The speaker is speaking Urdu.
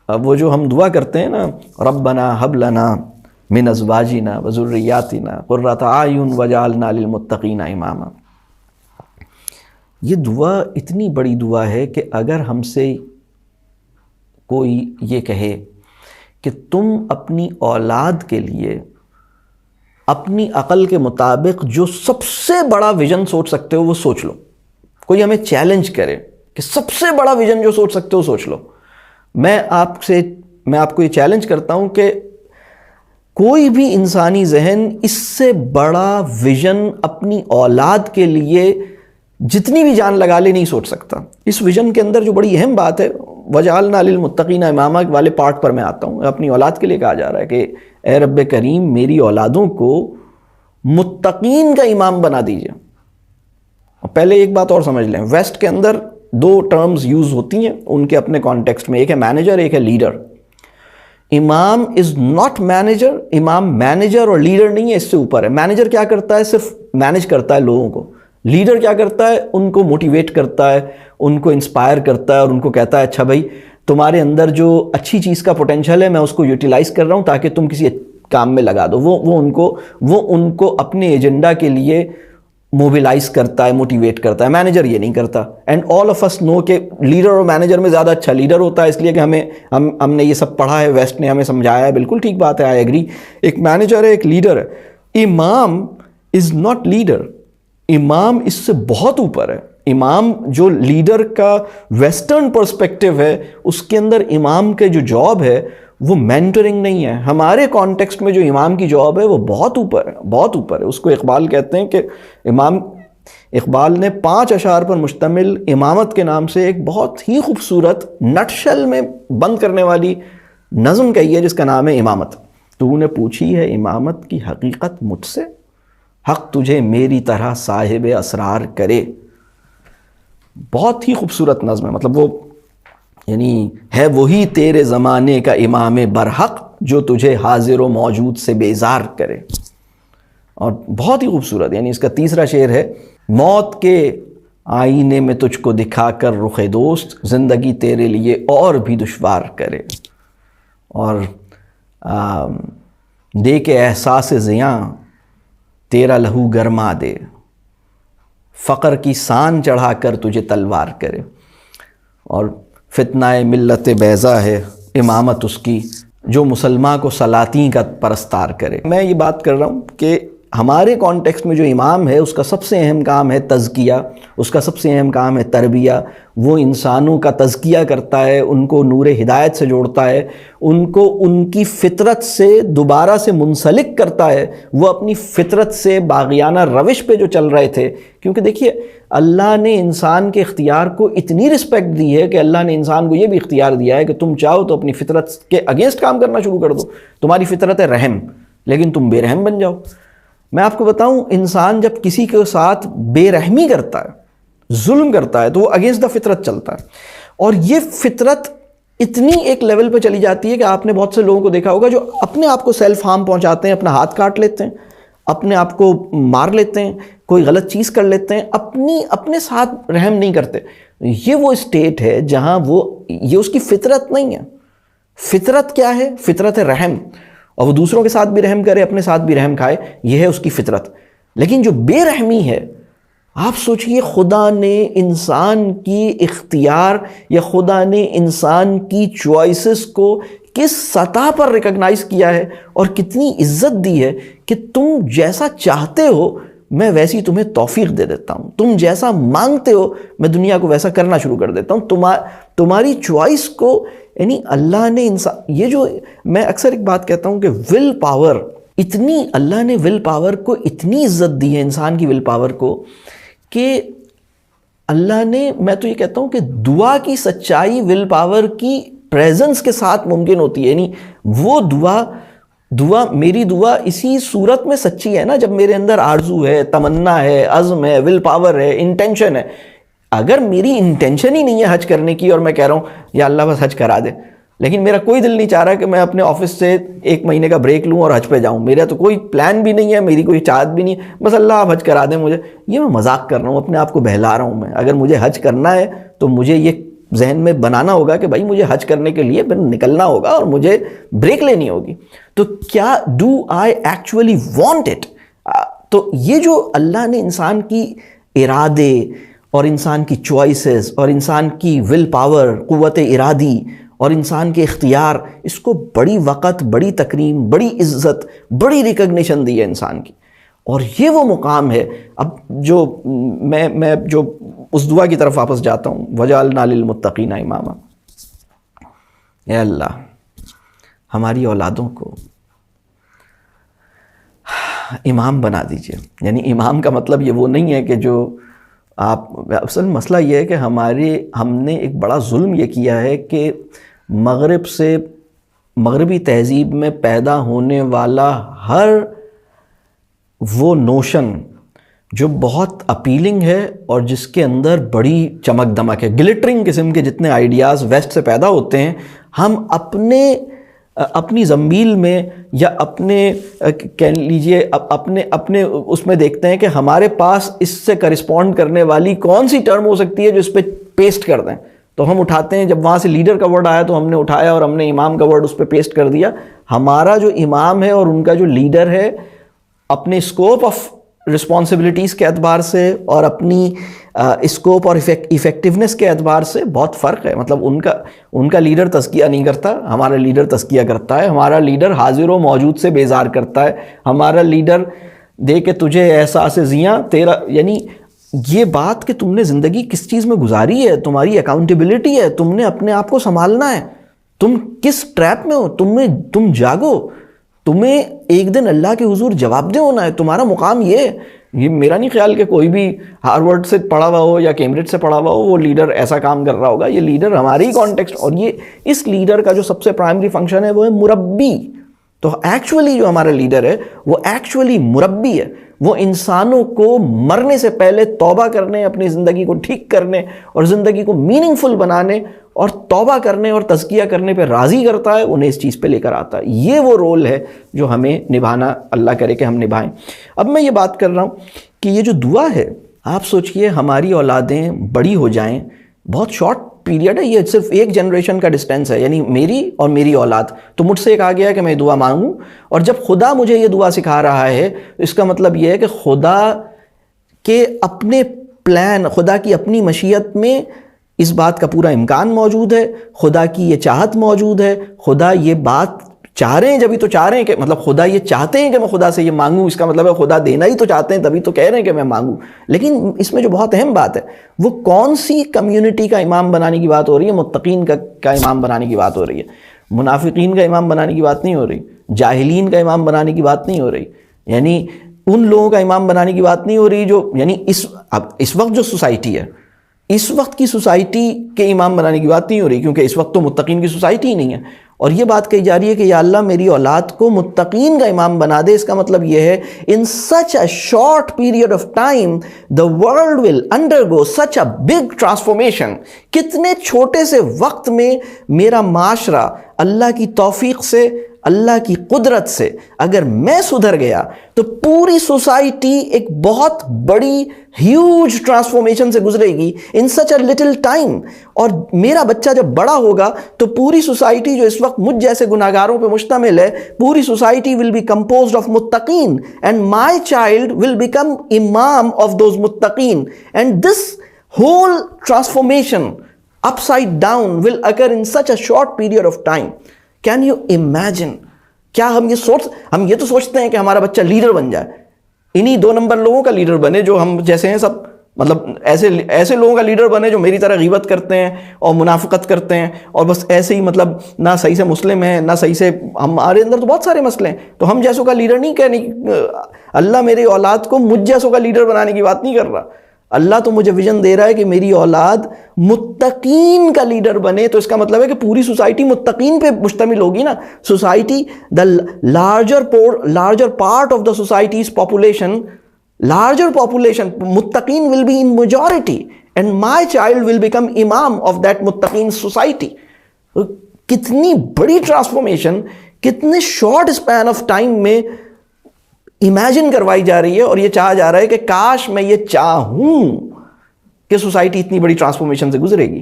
اب وہ جو ہم دعا کرتے ہیں نا، ربنا حب لنا من ازواجنا وذریاتنا قرۃ اعین وجعلنا للمتقین اماما، یہ دعا اتنی بڑی دعا ہے کہ اگر ہم سے کوئی یہ کہے کہ تم اپنی اولاد کے لیے اپنی عقل کے مطابق جو سب سے بڑا ویژن سوچ سکتے ہو وہ سوچ لو، کوئی ہمیں چیلنج کرے کہ سب سے بڑا ویژن جو سوچ سکتے ہو سوچ لو، میں آپ کو یہ چیلنج کرتا ہوں کہ کوئی بھی انسانی ذہن اس سے بڑا ویژن اپنی اولاد کے لیے جتنی بھی جان لگا لے نہیں سوچ سکتا۔ اس ویژن کے اندر جو بڑی اہم بات ہے، وجعلنا للمتقین اماما والے پارٹ پر میں آتا ہوں، اپنی اولاد کے لیے کہا جا رہا ہے کہ اے رب کریم میری اولادوں کو متقین کا امام بنا دیجئے۔ پہلے ایک بات اور سمجھ لیں، ویسٹ کے اندر دو ٹرمز یوز ہوتی ہیں ان کے اپنے کانٹیکسٹ میں، ایک ہے مینیجر، ایک ہے لیڈر۔ امام از ناٹ مینیجر، امام مینیجر اور لیڈر نہیں ہے، اس سے اوپر ہے۔ مینیجر کیا کرتا ہے؟ صرف مینیج کرتا ہے لوگوں کو۔ لیڈر کیا کرتا ہے؟ ان کو موٹیویٹ کرتا ہے، ان کو انسپائر کرتا ہے اور ان کو کہتا ہے اچھا بھائی تمہارے اندر جو اچھی چیز کا پوٹینشیل ہے میں اس کو یوٹیلائز کر رہا ہوں تاکہ تم کسی کام میں لگا دو۔ وہ ان کو اپنے ایجنڈا کے لیے موبیلائز کرتا ہے، موٹیویٹ کرتا ہے۔ مینیجر یہ نہیں کرتا۔ اینڈ آل آف اس نو کہ لیڈر اور مینیجر میں زیادہ اچھا لیڈر ہوتا ہے، اس لیے کہ ہم نے یہ سب پڑھا ہے، ویسٹ نے ہمیں سمجھایا ہے، بالکل ٹھیک بات ہے، آئی ایگری۔ ایک مینیجر ہے، ایک لیڈر ہے۔ امام از ناٹ لیڈر، امام اس سے بہت اوپر ہے۔ امام جو لیڈر کا ویسٹرن پرسپیکٹیو ہے اس کے اندر امام کے جو جاب ہے وہ مینٹرنگ نہیں ہے۔ ہمارے کانٹیکسٹ میں جو امام کی جاب ہے وہ بہت اوپر ہے، بہت اوپر ہے۔ اس کو اقبال کہتے ہیں کہ اقبال نے 5 اشعار پر مشتمل امامت کے نام سے ایک بہت ہی خوبصورت نٹ شل میں بند کرنے والی نظم کہی ہے جس کا نام ہے امامت۔ تو نے پوچھی ہے امامت کی حقیقت مجھ سے، حق تجھے میری طرح صاحب اسرار کرے۔ بہت ہی خوبصورت نظم ہے، مطلب وہ یعنی ہے وہی تیرے زمانے کا امام برحق جو تجھے حاضر و موجود سے بیزار کرے۔ اور بہت ہی خوبصورت، یعنی اس کا تیسرا شعر ہے، موت کے آئینے میں تجھ کو دکھا کر رخ دوست زندگی تیرے لیے اور بھی دشوار کرے۔ اور دے کے احساس زیاں تیرا لہو گرما دے، فقر کی سان چڑھا کر تجھے تلوار کرے۔ اور فتنہ ملت بیضا ہے امامت اس کی جو مسلمان کو سلاطین کا پرستار کرے۔ میں یہ بات کر رہا ہوں کہ ہمارے کانٹیکسٹ میں جو امام ہے اس کا سب سے اہم کام ہے تزکیہ، اس کا سب سے اہم کام ہے تربیہ۔ وہ انسانوں کا تزکیہ کرتا ہے، ان کو نور ہدایت سے جوڑتا ہے، ان کو ان کی فطرت سے دوبارہ سے منسلک کرتا ہے، وہ اپنی فطرت سے باغیانہ روش پہ جو چل رہے تھے۔ کیونکہ دیکھیے اللہ نے انسان کے اختیار کو اتنی رسپیکٹ دی ہے کہ اللہ نے انسان کو یہ بھی اختیار دیا ہے کہ تم چاہو تو اپنی فطرت کے اگینسٹ کام کرنا شروع کر دو۔ تمہاری فطرت ہے رحم، لیکن تم بے رحم بن جاؤ۔ میں آپ کو بتاؤں، انسان جب کسی کے ساتھ بے رحمی کرتا ہے، ظلم کرتا ہے، تو وہ اگینسٹ دا فطرت چلتا ہے۔ اور یہ فطرت اتنی ایک لیول پہ چلی جاتی ہے کہ آپ نے بہت سے لوگوں کو دیکھا ہوگا جو اپنے آپ کو سیلف ہارم پہنچاتے ہیں، اپنا ہاتھ کاٹ لیتے ہیں، اپنے آپ کو مار لیتے ہیں، کوئی غلط چیز کر لیتے ہیں، اپنے ساتھ رحم نہیں کرتے۔ یہ وہ اسٹیٹ ہے جہاں یہ اس کی فطرت نہیں ہے۔ فطرت کیا ہے؟ فطرت ہے رحم، اور وہ دوسروں کے ساتھ بھی رحم کرے، اپنے ساتھ بھی رحم کھائے، یہ ہے اس کی فطرت۔ لیکن جو بے رحمی ہے، آپ سوچئے خدا نے انسان کی اختیار یا خدا نے انسان کی چوائسز کو کس سطح پر ریکگنائز کیا ہے اور کتنی عزت دی ہے کہ تم جیسا چاہتے ہو میں ویسی تمہیں توفیق دے دیتا ہوں، تم جیسا مانگتے ہو میں دنیا کو ویسا کرنا شروع کر دیتا ہوں۔ تمہاری چوائس کو یعنی اللہ نے یہ جو میں اکثر ایک بات کہتا ہوں کہ ول پاور، اللہ نے ول پاور کو اتنی عزت دی ہے، انسان کی ول پاور کو، کہ اللہ نے، میں تو یہ کہتا ہوں کہ دعا کی سچائی ول پاور کی پریزنس کے ساتھ ممکن ہوتی ہے۔ یعنی وہ میری دعا اسی صورت میں سچی ہے نا جب میرے اندر آرزو ہے، تمنا ہے، عزم ہے، ول پاور ہے، انٹینشن ہے۔ اگر میری انٹینشن ہی نہیں ہے حج کرنے کی اور میں کہہ رہا ہوں یا اللہ بس حج کرا دے، لیکن میرا کوئی دل نہیں چاہ رہا کہ میں اپنے آفس سے 1 مہینے کا بریک لوں اور حج پہ جاؤں، میرا تو کوئی پلان بھی نہیں ہے، میری کوئی چاہت بھی نہیں ہے، بس اللہ آپ حج کرا دیں مجھے، یہ میں مذاق کر رہا ہوں، اپنے آپ کو بہلا رہا ہوں میں۔ اگر مجھے حج کرنا ہے تو مجھے یہ ذہن میں بنانا ہوگا کہ بھائی مجھے حج کرنے کے لیے نکلنا ہوگا اور مجھے بریک لینی ہوگی. تو کیا do I actually want it? تو یہ جو اللہ نے انسان کی ارادے اور انسان کی چوائسز اور انسان کی ول پاور، قوت ارادی اور انسان کے اختیار، اس کو بڑی وقت، بڑی تکریم، بڑی عزت، بڑی ریکگنیشن دی ہے انسان کی. اور یہ وہ مقام ہے. اب جو میں جو اس دعا کی طرف واپس جاتا ہوں، وَجَعَلْنَا لِلْمُتَّقِينَ إِمَامًا. اے اللہ ہماری اولادوں کو امام بنا دیجئے. یعنی امام کا مطلب یہ وہ نہیں ہے کہ جو اصل مسئلہ یہ ہے کہ ہم نے ایک بڑا ظلم یہ کیا ہے کہ مغرب سے، مغربی تہذیب میں پیدا ہونے والا ہر وہ نوشن جو بہت اپیلنگ ہے اور جس کے اندر بڑی چمک دمک ہے، گلٹرنگ قسم کے جتنے آئیڈیاز ویسٹ سے پیدا ہوتے ہیں، ہم اپنی زنبیل میں یا اپنے کہہ لیجئے اپنے اس میں دیکھتے ہیں کہ ہمارے پاس اس سے کرسپونڈ کرنے والی کون سی ٹرم ہو سکتی ہے جو اس پہ پیسٹ کر دیں. تو ہم اٹھاتے ہیں، جب وہاں سے لیڈر کا ورڈ آیا تو ہم نے اٹھایا اور ہم نے امام کا ورڈ اس پہ پیسٹ کر دیا. ہمارا جو امام ہے اور ان کا جو لیڈر ہے، اپنے اسکوپ آف رسپانسبلٹیز کے اعتبار سے اور اپنی اسکوپ اور ایفیکٹونیس کے اعتبار سے بہت فرق ہے. مطلب ان کا لیڈر تزکیہ نہیں کرتا، ہمارا لیڈر تزکیہ کرتا ہے. ہمارا لیڈر حاضر و موجود سے بیزار کرتا ہے. ہمارا لیڈر دے کہ تجھے احساس زیاں تیرا، یعنی یہ بات کہ تم نے زندگی کس چیز میں گزاری ہے، تمہاری اکاؤنٹیبلٹی ہے، تم نے اپنے آپ کو سنبھالنا ہے. تم کس ٹریپ میں ہو، تم جاگو، تمہیں ایک دن اللہ کے حضور جواب دہ ہونا ہے. تمہارا مقام یہ ہے. یہ میرا نہیں خیال کہ کوئی بھی ہارورڈ سے پڑھا ہوا ہو یا کیمبرج سے پڑھا ہوا ہو وہ لیڈر ایسا کام کر رہا ہوگا. یہ لیڈر ہمارے ہی کانٹیکسٹ، اور یہ اس لیڈر کا جو سب سے پرائمری فنکشن ہے وہ ہے مربی. تو ایکچولی جو ہمارا لیڈر ہے وہ ایکچولی مربی ہے. وہ انسانوں کو مرنے سے پہلے توبہ کرنے، اپنی زندگی کو ٹھیک کرنے اور زندگی کو میننگ فل بنانے اور توبہ کرنے اور تزکیہ کرنے پہ راضی کرتا ہے، انہیں اس چیز پہ لے کر آتا ہے. یہ وہ رول ہے جو ہمیں نبھانا، اللہ کرے کہ ہم نبھائیں. اب میں یہ بات کر رہا ہوں کہ یہ جو دعا ہے، آپ سوچئے ہماری اولادیں بڑی ہو جائیں، بہت شارٹ پیریڈ ہے، یہ صرف ایک جنریشن کا ڈسٹینس ہے، یعنی میری اور میری اولاد. تو مجھ سے کہا گیا کہ میں دعا مانگوں، اور جب خدا مجھے یہ دعا سکھا رہا ہے اس کا مطلب یہ ہے کہ خدا کے اپنے پلان، خدا کی اپنی مشیت میں اس بات کا پورا امکان موجود ہے. خدا کی یہ چاہت موجود ہے. خدا یہ بات چاہ رہے ہیں، جبھی تو چاہ رہے ہیں کہ مطلب خدا یہ چاہتے ہیں کہ میں خدا سے یہ مانگوں. اس کا مطلب ہے خدا دینا ہی تو چاہتے ہیں، تبھی تو کہہ رہے ہیں کہ میں مانگوں. لیکن اس میں جو بہت اہم بات ہے وہ کون سی کمیونٹی کا امام بنانے کی بات ہو رہی ہے؟ متقین کا امام بنانے کی بات ہو رہی ہے. منافقین کا امام بنانے کی بات نہیں ہو رہی، جاہلین کا امام بنانے کی بات نہیں ہو رہی. یعنی ان لوگوں کا امام بنانے کی بات نہیں ہو رہی جو، یعنی اس وقت جو سوسائٹی ہے، اس وقت کی سوسائٹی کے امام بنانے کی بات نہیں ہو رہی، کیونکہ اس وقت تو متقین کی سوسائٹی ہی نہیں ہے. اور یہ بات کہی جا رہی ہے کہ یا اللہ میری اولاد کو متقین کا امام بنا دے. اس کا مطلب یہ ہے in such a short period of time the world will undergo such a big transformation. کتنے چھوٹے سے وقت میں میرا معاشرہ اللہ کی توفیق سے، اللہ کی قدرت سے اگر میں سدھر گیا تو پوری سوسائٹی ایک بہت بڑی ہیوج ٹرانسفارمیشن سے گزرے گی ان سچ اے لٹل ٹائم. اور میرا بچہ جب بڑا ہوگا تو پوری سوسائٹی جو اس وقت مجھ جیسے گناہگاروں پہ مشتمل ہے، پوری society will be composed of متقین and my child will become امام آف دوز متقین. And this whole transformation upside down will occur in such a short period of time. Can you imagine? کیا ہم یہ تو سوچتے ہیں کہ ہمارا بچہ لیڈر بن جائے، انہی 2 نمبر لوگوں کا لیڈر بنے جو ہم جیسے ہیں سب، مطلب ایسے لوگوں کا لیڈر بنے جو میری طرح غیبت کرتے ہیں اور منافقت کرتے ہیں اور بس ایسے ہی، مطلب نہ صحیح سے مسلم ہیں نہ صحیح سے، ہمارے اندر تو بہت سارے مسئلے ہیں. تو ہم جیسوں کا لیڈر نہیں کہنے، اللہ میری اولاد کو مجھ جیسوں کا لیڈر بنانے کی بات نہیں کر رہا. اللہ تو مجھے ویژن دے رہا ہے کہ میری اولاد متقین کا لیڈر بنے. تو اس کا مطلب ہے کہ پوری سوسائٹی متقین پہ مشتمل ہوگی نا. Society, the larger part of the society's population, متقین will be in majority and my child will become imam of that متقین society. کتنی بڑی ٹرانسفارمیشن کتنے شارٹ اسپین آف ٹائم میں امیجن کروائی جا رہی ہے، اور یہ چاہا جا رہا ہے کہ کاش میں یہ چاہوں کہ سوسائٹی اتنی بڑی ٹرانسفارمیشن سے گزرے گی.